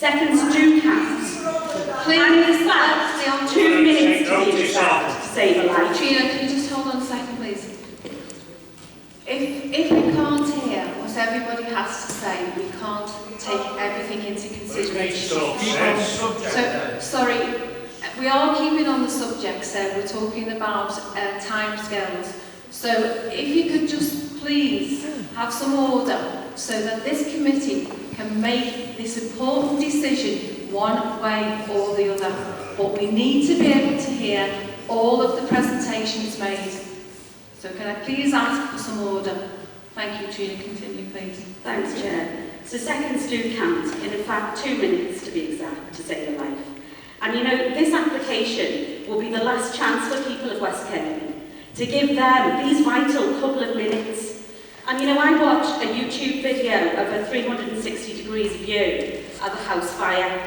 Seconds do count. Please, and in fact, 2 minutes to be exact to save a life. Treena, can you just hold on a second, please? If we can't hear what everybody has to say, we can't take everything into consideration. So, sorry, we are keeping on the subject, so we're talking about timescales. So if you could just please have some order so that this committee can make this important decision one way or the other. But we need to be able to hear all of the presentations made. So can I please ask for some order? Thank you, Treena. Continue, please. Thanks, Chair. So seconds do count, and in fact 2 minutes to be exact to save a life. And you know, this application will be the last chance for people of West Kirby to give them these vital couple of minutes. And you know, I watched a YouTube video of a 360 degrees view of a house fire,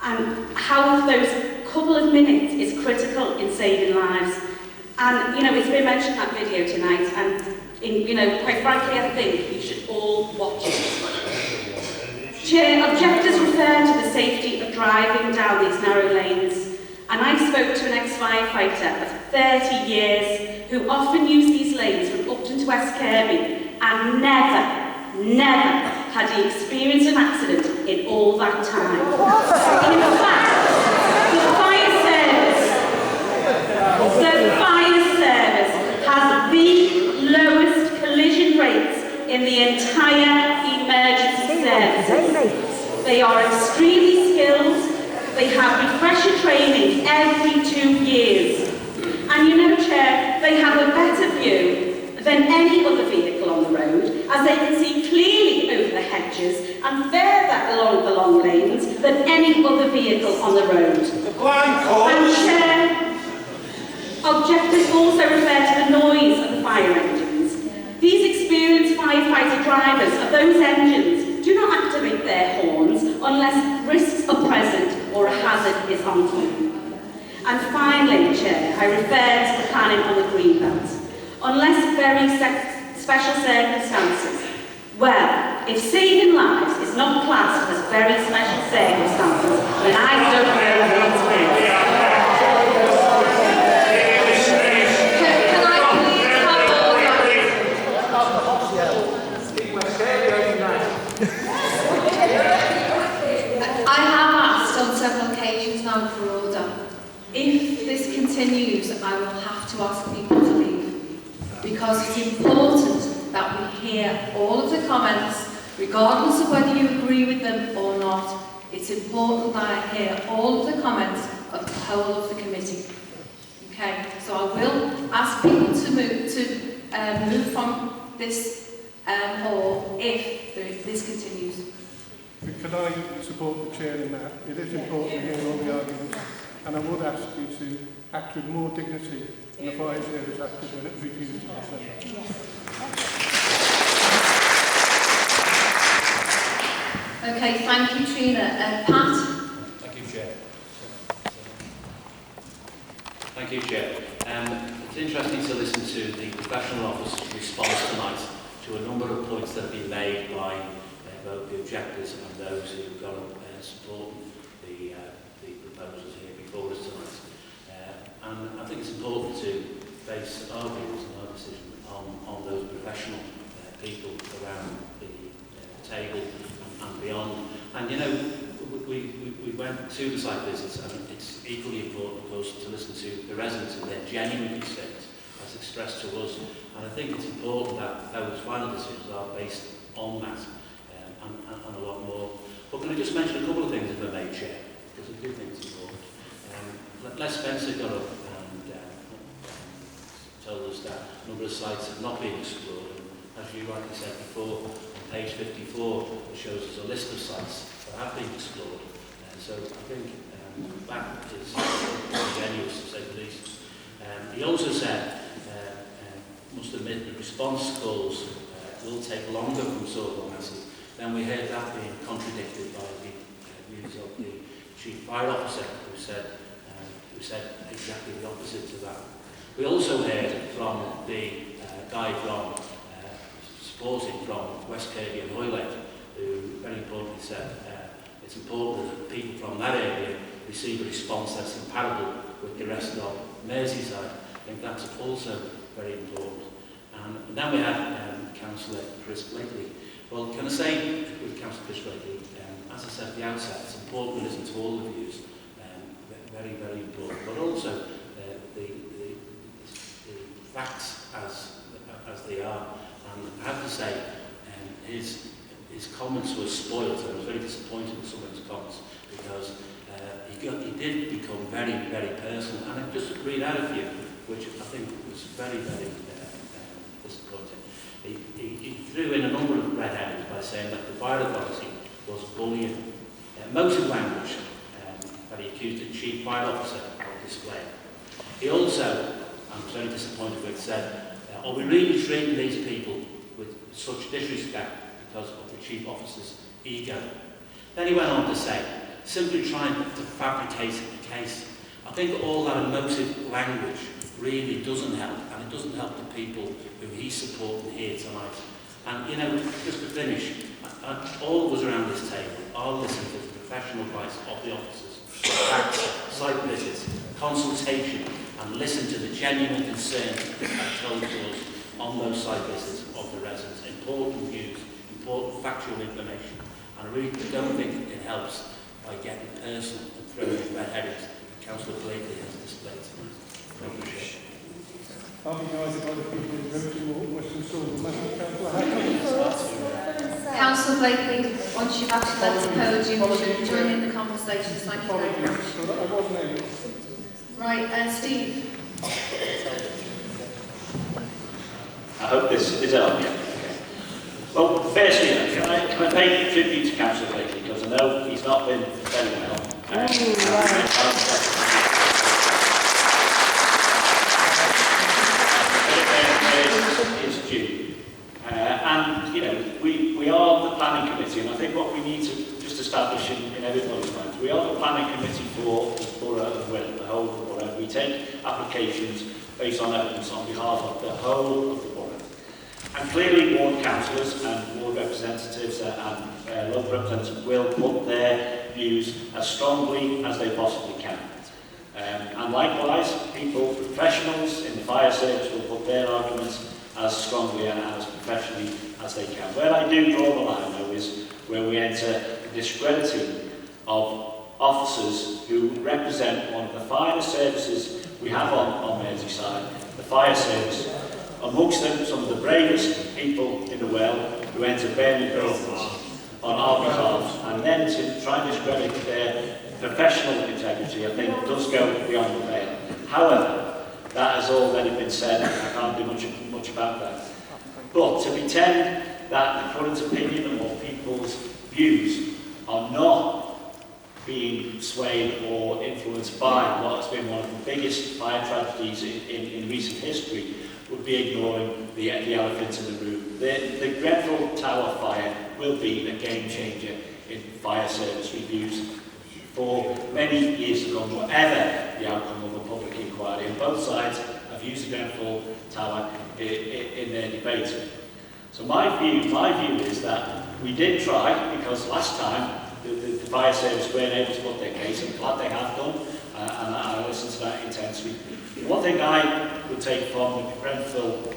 and how those couple of minutes is critical in saving lives. And you know, it's been mentioned in that video tonight, and you know, quite frankly, I think you should all watch it. Chair, objectors refer to the safety of driving down these narrow lanes, and I spoke to an ex-firefighter of 30 years who often used these lanes from Upton to West Kirby, and never had he experienced an accident in all that time. In fact, the fire service has the lowest collision rates in the entire emergency services. They are extremely skilled, they have refresher training every 2 years. And you know, Chair, they have a better view than any other vehicle on the road, as they can see clearly over the hedges and further along the long lanes than any other vehicle on the road. And Chair, objectors also refer to the noise of the fire engines. These experienced firefighter drivers of those engines do not activate their horns unless risks are present or a hazard is oncoming. And finally, Chair, I refer to the planning on the greenbelt. Unless very special circumstances. Well, if saving lives is not classed as very special circumstances, then I don't know what it is. Can I please have order? I have asked on several occasions now for order. If this continues, I will have to ask people to leave. Because it's important that we hear all of the comments, regardless of whether you agree with them or not. It's important that I hear all of the comments of the whole of the committee. Okay, so I will ask people to move from this hall if this continues. Can I support the Chair in that? It is important to hear all the arguments, and I would ask you to act with more dignity than the fire service acted when it refused to listen. Okay, thank you, Treena. Pat? Thank you, Chair. Thank you, Chair. It's interesting to listen to the professional office response tonight to a number of points that have been made by both the objectors and those who have gone up supporting the proposals here before us tonight. And I think it's important to base our views and our decision on those professional people around the table and beyond. And you know, we went to the site visits, and it's equally important, of course, to listen to the residents and their genuine concerns as expressed to us. And I think it's important that those final decisions are based on that and a lot more. But can I just mention a couple of things if I may, Chair, because I do think it's important. Les Spencer got up and told us that a number of sites have not been explored. And as you rightly said before, on page 54, it shows us a list of sites that have been explored. So I think that is ingenuous, to say the least. He also said, must admit, the response calls will take longer from Saughall and Massie. Then we heard that being contradicted by the views of the Chief Fire Officer, who said exactly the opposite to that. We also heard from the guy from supporting from West Kirby and Hoylake, who very importantly said it's it's important that people from that area receive a response that's comparable with the rest of Merseyside. I think that's also very important. And then we have Councillor Chris Blakely. Well, can I say with Councillor Chris Blakely, as I said at the outset, it's important to listen to all the views, very, very important, but also the facts as they are. And I have to say, his comments were spoiled. I was very disappointed with some of his comments because he did become very, very personal. And I just read out a few, which I think was very, very disappointing. He threw in a number of red herrings by saying that the fire authority was bullying. Motive language that he accused the chief fire officer of displaying. He also, I'm very disappointed with, said, are we really treating these people with such disrespect because of the chief officer's ego? Then he went on to say, simply trying to fabricate a case. I think all that emotive language really doesn't help, and it doesn't help the people who he's supporting here tonight. And, you know, just to finish, all of us around this table are listening to the professional advice of the officers, facts, site visits, consultation, and listen to the genuine concern that told to us on those site visits of the residents. Important views, important factual information. And I really don't think it helps by getting personal and throwing in red herrings that Councillor Blakely has displayed tonight. Thank you. I'll be guided by the people in Wilton, Western Saughall, Councillor Hackett. Councillor Blakely, once you've actually left the podium, you should join in the conversation. Thank you very much. Right, Steve. I hope this is on. Yeah. Okay. Well, firstly, can I pay tribute to Councillor Blakely, because I know he's not been very well. Is due. And, you know, we are the planning committee, and I think what we need to just establish in everybody's minds, we are the planning committee for the borough of Wirral, the whole of the borough. We take applications based on evidence on behalf of the whole of the borough. And clearly ward councillors and ward representatives and local representatives will put their views as strongly as they possibly can. And likewise, people, professionals in the fire service will put their arguments as strongly and as professionally as they can. Where I do draw the line, though, is where we enter the discrediting of officers who represent one of the finest services we have on Merseyside, the fire service. Amongst them, some of the bravest people in the world who enter burning buildings on our behalf, and then to try and discredit their professional integrity, I think, does go beyond the veil. However, that has already been said, I can't do much about that. But to pretend that the current opinion or people's views are not being swayed or influenced by what has been one of the biggest fire tragedies in recent history would be ignoring the elephant in the room. The Grenfell Tower fire will be a game changer in fire service reviews for many years to come, whatever the outcome of the public inquiry. And both sides have used the Grenfell Tower in their debate. So my view is that we did try, because last time the fire service weren't able to put their case, and I'm glad they have done, and I listened to that intensely. One thing I would take from the Grenfell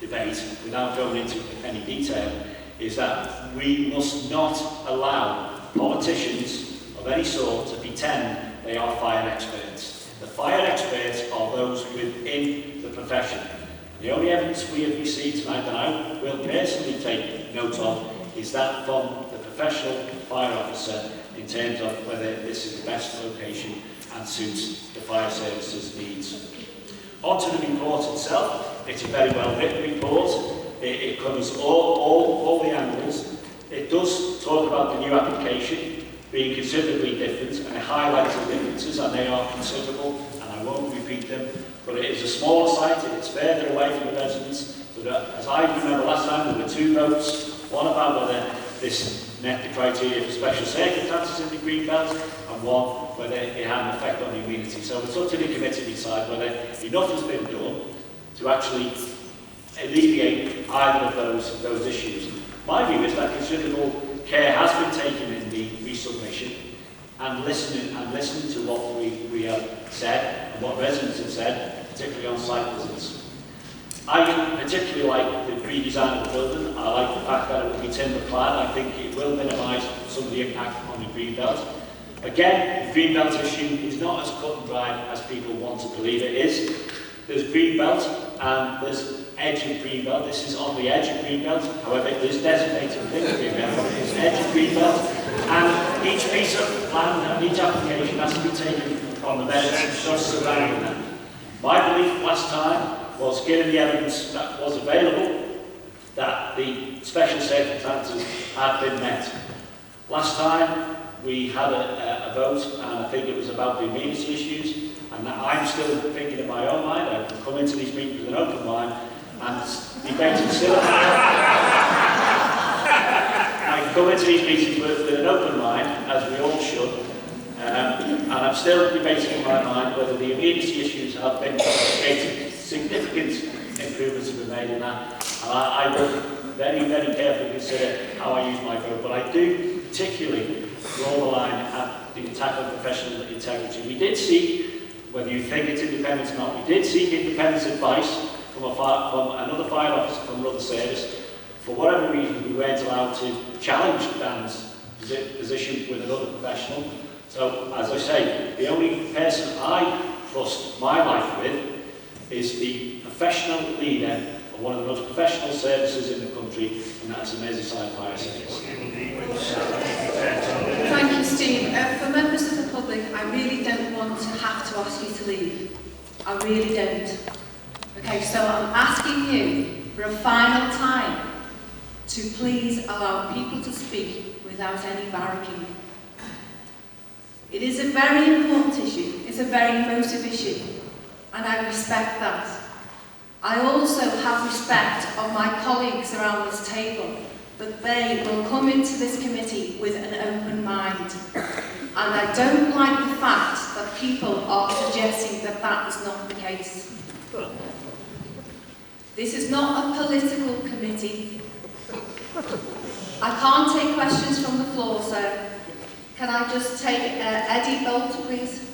debate, without going into any detail, is that we must not allow politicians of any sort to pretend they are fire experts. The fire experts are those within the profession. The only evidence we have received tonight that I will personally take note of is that from the professional fire officer in terms of whether this is the best location and suits the fire service's needs. On to the report itself. It's a very well written report. It covers all the angles. It does talk about the new application being considerably different, and it highlights the differences, and they are considerable, and I won't repeat them. But it is a smaller site, it's further away from the residents. But as I remember last time, there were two votes, one about whether this met the criteria for special circumstances in the green belt, and one whether it had an effect on the immunity. So it's up to the committee to decide whether enough has been done to actually alleviate either of those issues. My view is that considerable care has been taken in the resubmission, and listening to what we have said and what residents have said, particularly on site visits. I particularly like the redesign of the building. I like the fact that it will be timber clad. I think it will minimise some of the impact on the green belt. Again, the green belt issue is not as cut and dried as people want to believe it is. There's green belt and there's edge of green belt. This is on the edge of green belt. However, it is designated within green belt. It's edge of green belt. And each piece of land and each application has to be taken on the merits just surrounding that. My belief last time was, given the evidence that was available, that the special circumstances had been met. Last time we had a vote, and I think it was about the amenity issues, and I'm still thinking in my own mind. I come into these meetings with an open mind and debating still. I come into these meetings with an open mind, as we all should, and I'm still debating in my mind whether the amenity issues have been created. Significant improvements have been made in that, and I will very, very carefully consider how I use my vote, but I do particularly draw the line at the attack on professional integrity. We did seek, whether you think it's independent or not, we did seek independent advice from another fire officer from another service. For whatever reason, we weren't allowed to challenge Dan's position with another professional. So, as I say, the only person I trust my life with is the professional leader of one of the most professional services in the country, and that's the Merseyside Fire Service. Thank you, Steve. For members of the public, I really don't want to have to ask you to leave. I really don't. Okay, so I'm asking you for a final time to please allow people to speak without any barricading. It is a very important issue. It's a very emotive issue. And I respect that. I also have respect of my colleagues around this table, that they will come into this committee with an open mind. And I don't like the fact that people are suggesting that that is not the case. This is not a political committee. I can't take questions from the floor, so can I just take Eddie Boult, please?